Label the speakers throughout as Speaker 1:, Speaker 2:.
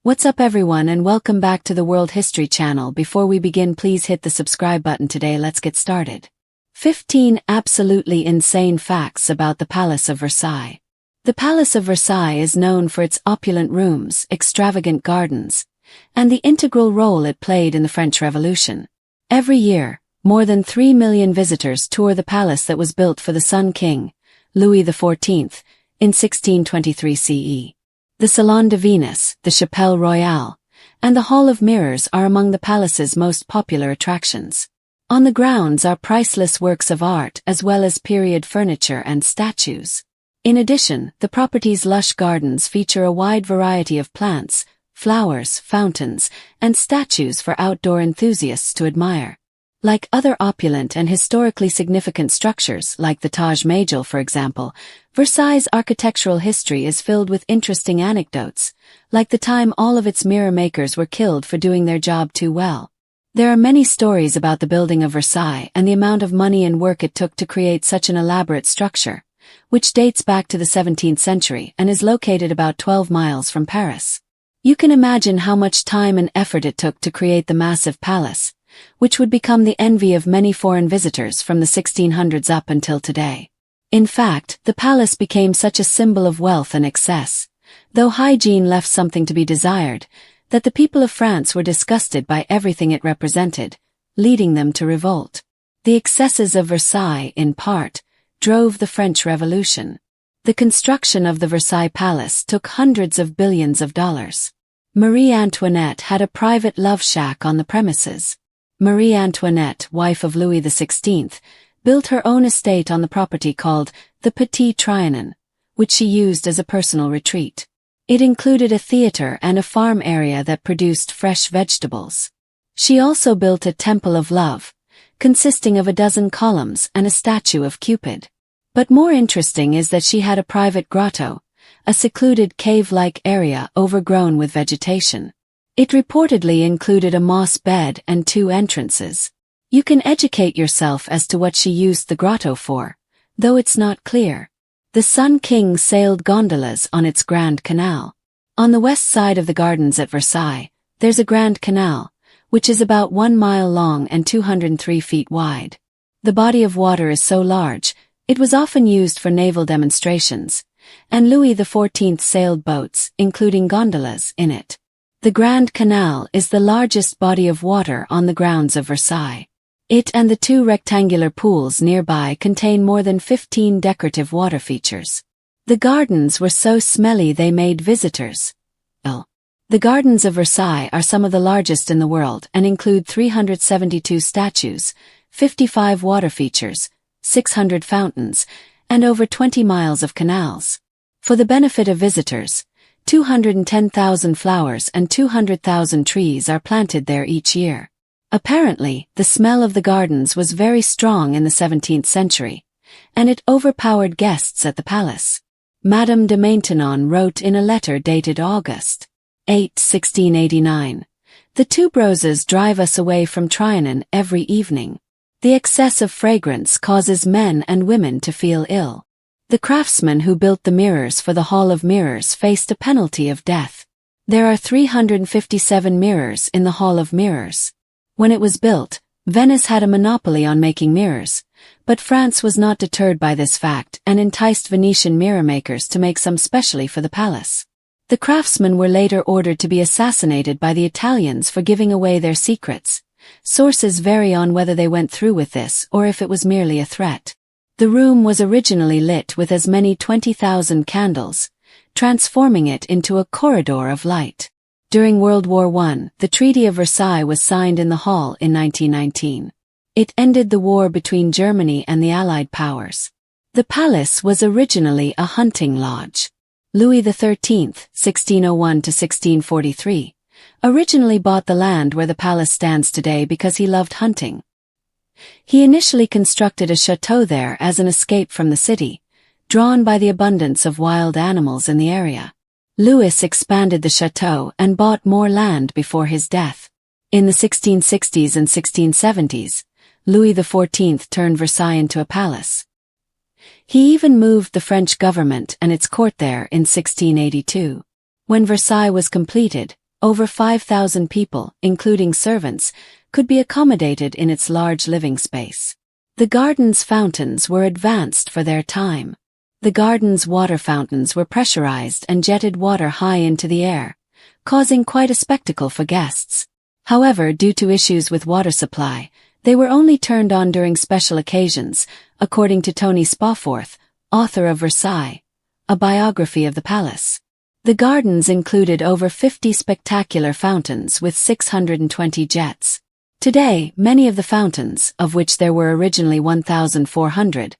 Speaker 1: What's up everyone and welcome back to the World History Channel. Before we begin, please hit the subscribe button today. Let's get started. 15 absolutely insane facts about the Palace of Versailles. The Palace of Versailles is known for its opulent rooms, extravagant gardens, and the integral role it played in the French Revolution. Every year, more than 3 million visitors tour the palace that was built for the Sun King, Louis XIV, in 1623 CE. The Salon de Venus, the Chapelle Royale, and the Hall of Mirrors are among the palace's most popular attractions. On the grounds are priceless works of art as well as period furniture and statues. In addition, the property's lush gardens feature a wide variety of plants, flowers, fountains, and statues for outdoor enthusiasts to admire. Like other opulent and historically significant structures, like the Taj Mahal for example, Versailles' architectural history is filled with interesting anecdotes, like the time all of its mirror makers were killed for doing their job too well. There are many stories about the building of Versailles and the amount of money and work it took to create such an elaborate structure, which dates back to the 17th century and is located about 12 miles from Paris. You can imagine how much time and effort it took to create the massive palace, which would become the envy of many foreign visitors from the 1600s up until today. In fact, the palace became such a symbol of wealth and excess, though hygiene left something to be desired, that the people of France were disgusted by everything it represented, leading them to revolt. The excesses of Versailles, in part, drove the French Revolution. The construction of the Versailles Palace took hundreds of billions of dollars. Marie Antoinette had a private love shack on the premises. Marie Antoinette, wife of Louis XVI, built her own estate on the property called the Petit Trianon, which she used as a personal retreat. It included a theater and a farm area that produced fresh vegetables. She also built a Temple of Love, consisting of 12 columns and a statue of Cupid. But more interesting is that she had a private grotto, a secluded cave-like area overgrown with vegetation. It reportedly included a moss bed and 2 entrances. You can educate yourself as to what she used the grotto for, though it's not clear. The Sun King sailed gondolas on its Grand Canal. On the west side of the gardens at Versailles, there's a Grand Canal, which is about 1 mile long and 203 feet wide. The body of water is so large, it was often used for naval demonstrations, and Louis XIV sailed boats, including gondolas, in it. The Grand Canal is the largest body of water on the grounds of Versailles. It and the 2 rectangular pools nearby contain more than 15 decorative water features. The gardens were so smelly they made visitors ill. The gardens of Versailles are some of the largest in the world and include 372 statues, 55 water features, 600 fountains, and over 20 miles of canals. For the benefit of visitors, 210,000 flowers and 200,000 trees are planted there each year. Apparently, the smell of the gardens was very strong in the 17th century, and it overpowered guests at the palace. Madame de Maintenon wrote in a letter dated August 8, 1689, "The tuberoses drive us away from Trianon every evening. The excess of fragrance causes men and women to feel ill." The craftsmen who built the mirrors for the Hall of Mirrors faced a penalty of death. There are 357 mirrors in the Hall of Mirrors. When it was built, Venice had a monopoly on making mirrors, but France was not deterred by this fact and enticed Venetian mirror makers to make some specially for the palace. The craftsmen were later ordered to be assassinated by the Italians for giving away their secrets. Sources vary on whether they went through with this or if it was merely a threat. The room was originally lit with as many 20,000 candles, transforming it into a corridor of light. During World War I, the Treaty of Versailles was signed in the hall in 1919. It ended the war between Germany and the Allied powers. The palace was originally a hunting lodge. Louis XIII, 1601 to 1643, originally bought the land where the palace stands today because he loved hunting. He initially constructed a chateau there as an escape from the city, drawn by the abundance of wild animals in the area. Louis expanded the chateau and bought more land before his death. In the 1660s and 1670s, Louis XIV turned Versailles into a palace. He even moved the French government and its court there in 1682. When Versailles was completed, Over 5,000 people, including servants, could be accommodated in its large living space. The garden's fountains were advanced for their time. The garden's water fountains were pressurized and jetted water high into the air, causing quite a spectacle for guests. However, due to issues with water supply, they were only turned on during special occasions, according to Tony Spawforth, author of Versailles, a biography of the palace. The gardens included over 50 spectacular fountains with 620 jets. Today, many of the fountains, of which there were originally 1,400,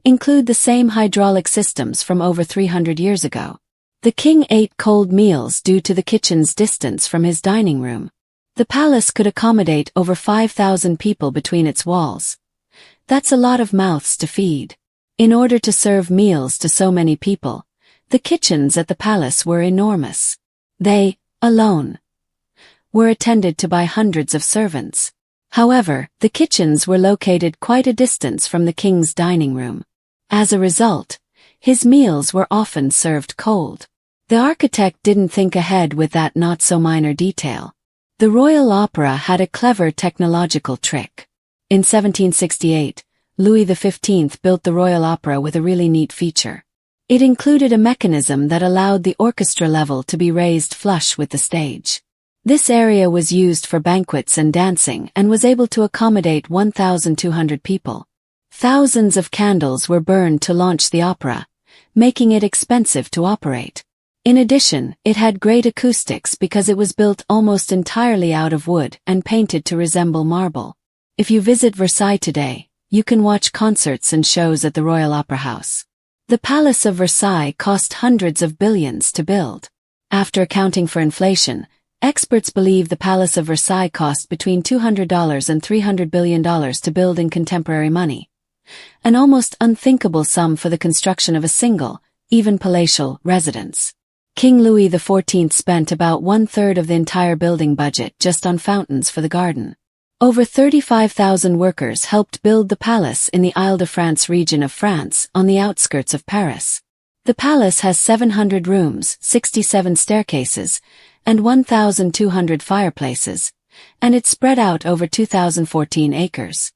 Speaker 1: include the same hydraulic systems from over 300 years ago. The king ate cold meals due to the kitchen's distance from his dining room. The palace could accommodate over 5,000 people between its walls. That's a lot of mouths to feed. In order to serve meals to so many people, the kitchens at the palace were enormous. They, alone, were attended to by hundreds of servants. However, the kitchens were located quite a distance from the king's dining room. As a result, his meals were often served cold. The architect didn't think ahead with that not-so-minor detail. The Royal Opera had a clever technological trick. In 1768, Louis XV built the Royal Opera with a really neat feature. It included a mechanism that allowed the orchestra level to be raised flush with the stage. This area was used for banquets and dancing and was able to accommodate 1,200 people. Thousands of candles were burned to launch the opera, making it expensive to operate. In addition, it had great acoustics because it was built almost entirely out of wood and painted to resemble marble. If you visit Versailles today, you can watch concerts and shows at the Royal Opera House. The Palace of Versailles cost hundreds of billions to build. After accounting for inflation, experts believe the Palace of Versailles cost between $200 and $300 billion to build in contemporary money. An almost unthinkable sum for the construction of a single, even palatial, residence. King Louis XIV spent about one-third of the entire building budget just on fountains for the garden. Over 35,000 workers helped build the palace in the Île-de-France region of France on the outskirts of Paris. The palace has 700 rooms, 67 staircases, and 1,200 fireplaces, and it's spread out over 2,014 acres.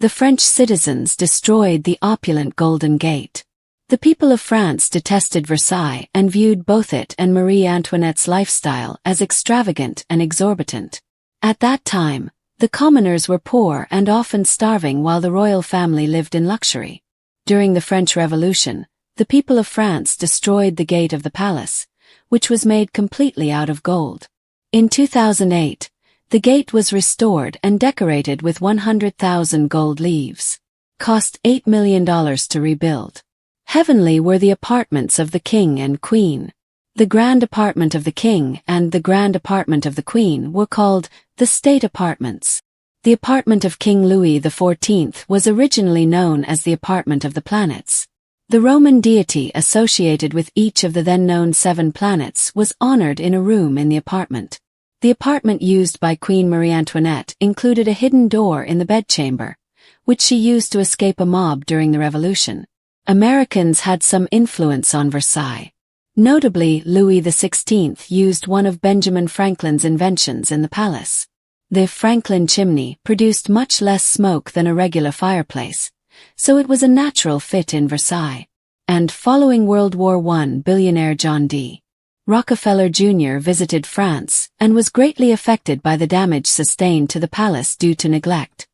Speaker 1: The French citizens destroyed the opulent Golden Gate. The people of France detested Versailles and viewed both it and Marie Antoinette's lifestyle as extravagant and exorbitant. At that time, the commoners were poor and often starving while the royal family lived in luxury. During the French Revolution, the people of France destroyed the gate of the palace, which was made completely out of gold. In 2008, the gate was restored and decorated with 100,000 gold leaves. Cost $8 million to rebuild. Heavenly were the apartments of the king and queen. The grand apartment of the king and the grand apartment of the queen were called the state apartments. The apartment of King Louis XIV was originally known as the apartment of the planets. The Roman deity associated with each of the then-known 7 planets was honored in a room in the apartment. The apartment used by Queen Marie Antoinette included a hidden door in the bedchamber, which she used to escape a mob during the Revolution. Americans had some influence on Versailles. Notably, Louis XVI used one of Benjamin Franklin's inventions in the palace. The Franklin chimney produced much less smoke than a regular fireplace, so it was a natural fit in Versailles. And following World War I, billionaire John D. Rockefeller Jr. visited France and was greatly affected by the damage sustained to the palace due to neglect.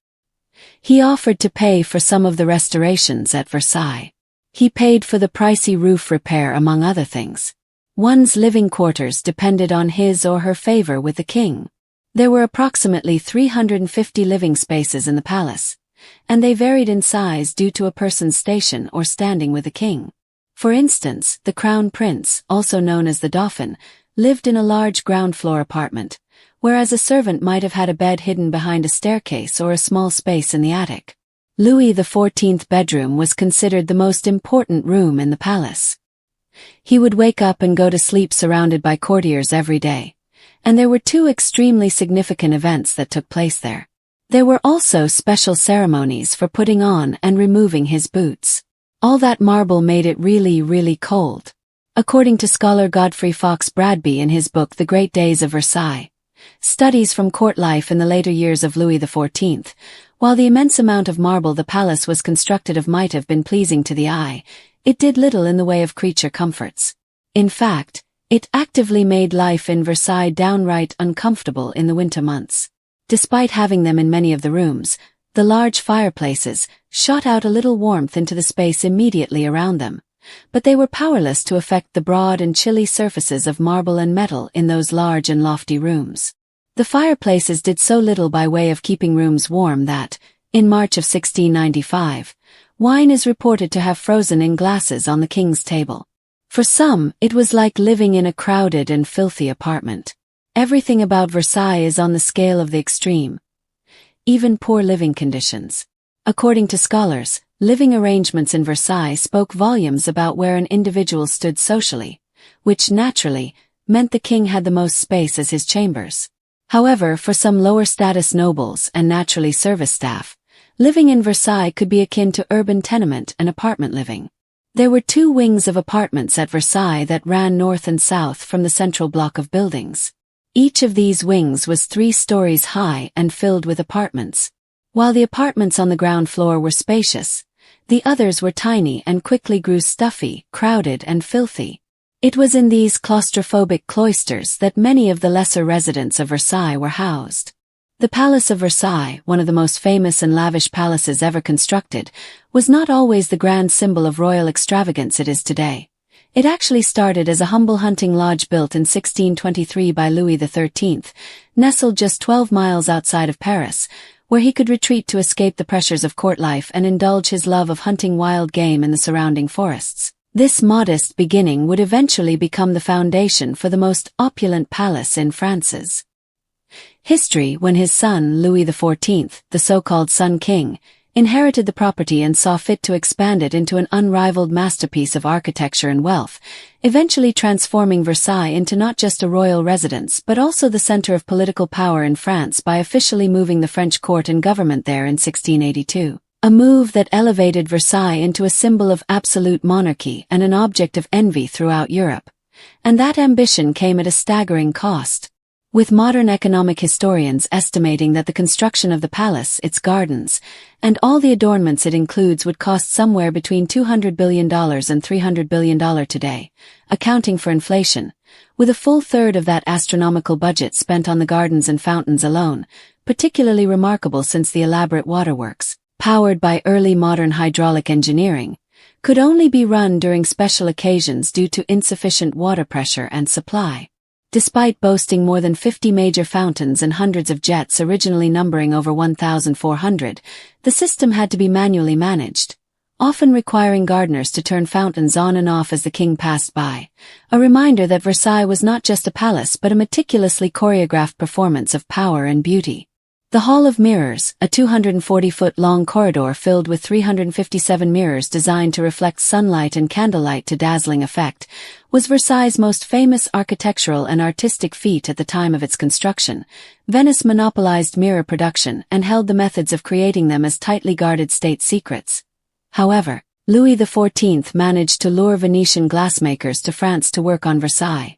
Speaker 1: He offered to pay for some of the restorations at Versailles. He paid for the pricey roof repair among other things. One's living quarters depended on his or her favor with the king. There were approximately 350 living spaces in the palace, and they varied in size due to a person's station or standing with the king. For instance, the crown prince, also known as the Dauphin, lived in a large ground-floor apartment, whereas a servant might have had a bed hidden behind a staircase or a small space in the attic. Louis XIV's bedroom was considered the most important room in the palace. He would wake up and go to sleep surrounded by courtiers every day, and there were 2 extremely significant events that took place there. There were also special ceremonies for putting on and removing his boots. All that marble made it really, really cold. According to scholar Godfrey Fox Bradby in his book The Great Days of Versailles, Studies from Court Life in the Later Years of Louis XIV, while the immense amount of marble the palace was constructed of might have been pleasing to the eye, it did little in the way of creature comforts. In fact, it actively made life in Versailles downright uncomfortable in the winter months. Despite having them in many of the rooms, the large fireplaces shot out a little warmth into the space immediately around them, but they were powerless to affect the broad and chilly surfaces of marble and metal in those large and lofty rooms. The fireplaces did so little by way of keeping rooms warm that, in March of 1695, wine is reported to have frozen in glasses on the king's table. For some, it was like living in a crowded and filthy apartment. Everything about Versailles is on the scale of the extreme, even poor living conditions. According to scholars, living arrangements in Versailles spoke volumes about where an individual stood socially, which naturally meant the king had the most space as his chambers. However, for some lower-status nobles and naturally service staff, living in Versailles could be akin to urban tenement and apartment living. There were 2 wings of apartments at Versailles that ran north and south from the central block of buildings. Each of these wings was 3 stories high and filled with apartments. While the apartments on the ground floor were spacious, the others were tiny and quickly grew stuffy, crowded and filthy. It was in these claustrophobic cloisters that many of the lesser residents of Versailles were housed. The Palace of Versailles, one of the most famous and lavish palaces ever constructed, was not always the grand symbol of royal extravagance it is today. It actually started as a humble hunting lodge built in 1623 by Louis XIII, nestled just 12 miles outside of Paris, where he could retreat to escape the pressures of court life and indulge his love of hunting wild game in the surrounding forests. This modest beginning would eventually become the foundation for the most opulent palace in France's history when his son Louis XIV, the so-called Sun King, inherited the property and saw fit to expand it into an unrivaled masterpiece of architecture and wealth, eventually transforming Versailles into not just a royal residence but also the center of political power in France by officially moving the French court and government there in 1682. A move that elevated Versailles into a symbol of absolute monarchy and an object of envy throughout Europe. And that ambition came at a staggering cost, with modern economic historians estimating that the construction of the palace, its gardens, and all the adornments it includes would cost somewhere between $200 billion and $300 billion today, accounting for inflation, with a full third of that astronomical budget spent on the gardens and fountains alone, particularly remarkable since the elaborate waterworks, powered by early modern hydraulic engineering, could only be run during special occasions due to insufficient water pressure and supply. Despite boasting more than 50 major fountains and hundreds of jets originally numbering over 1,400, the system had to be manually managed, often requiring gardeners to turn fountains on and off as the king passed by, a reminder that Versailles was not just a palace but a meticulously choreographed performance of power and beauty. The Hall of Mirrors, a 240-foot-long corridor filled with 357 mirrors designed to reflect sunlight and candlelight to dazzling effect, was Versailles' most famous architectural and artistic feat at the time of its construction. Venice monopolized mirror production and held the methods of creating them as tightly guarded state secrets. However, Louis XIV managed to lure Venetian glassmakers to France to work on Versailles,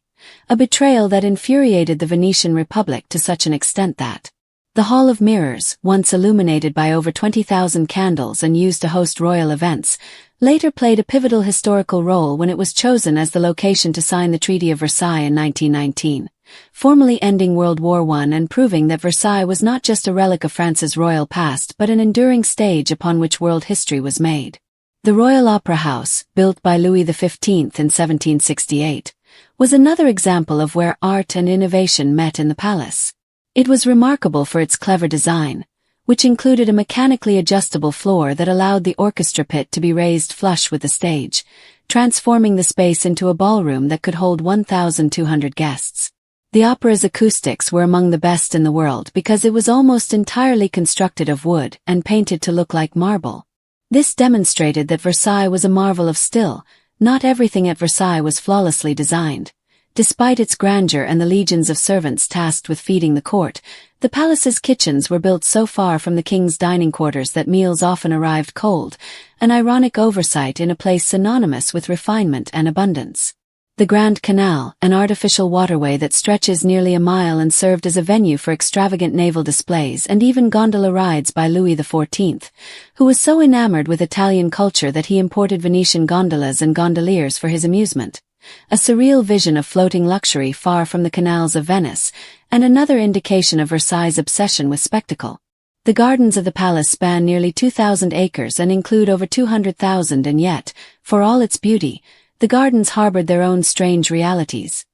Speaker 1: a betrayal that infuriated the Venetian Republic to such an extent that the Hall of Mirrors, once illuminated by over 20,000 candles and used to host royal events, later played a pivotal historical role when it was chosen as the location to sign the Treaty of Versailles in 1919, formally ending World War I and proving that Versailles was not just a relic of France's royal past but an enduring stage upon which world history was made. The Royal Opera House, built by Louis XV in 1768, was another example of where art and innovation met in the palace. It was remarkable for its clever design, which included a mechanically adjustable floor that allowed the orchestra pit to be raised flush with the stage, transforming the space into a ballroom that could hold 1,200 guests. The opera's acoustics were among the best in the world because it was almost entirely constructed of wood and painted to look like marble. This demonstrated that Versailles was a marvel of still. Not everything at Versailles was flawlessly designed. Despite its grandeur and the legions of servants tasked with feeding the court, the palace's kitchens were built so far from the king's dining quarters that meals often arrived cold, an ironic oversight in a place synonymous with refinement and abundance. The Grand Canal, an artificial waterway that stretches nearly a mile and served as a venue for extravagant naval displays and even gondola rides by Louis XIV, who was so enamored with Italian culture that he imported Venetian gondolas and gondoliers for his amusement. A surreal vision of floating luxury far from the canals of Venice, and another indication of Versailles' obsession with spectacle. The gardens of the palace span nearly 2,000 acres and include over 200,000, and yet, for all its beauty, the gardens harbored their own strange realities.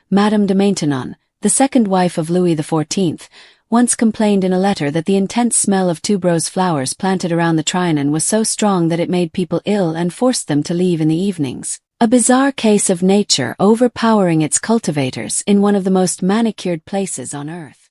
Speaker 1: Madame de Maintenon, the second wife of Louis XIV, once complained in a letter that the intense smell of tuberose flowers planted around the Trianon was so strong that it made people ill and forced them to leave in the evenings. A bizarre case of nature overpowering its cultivators in one of the most manicured places on earth.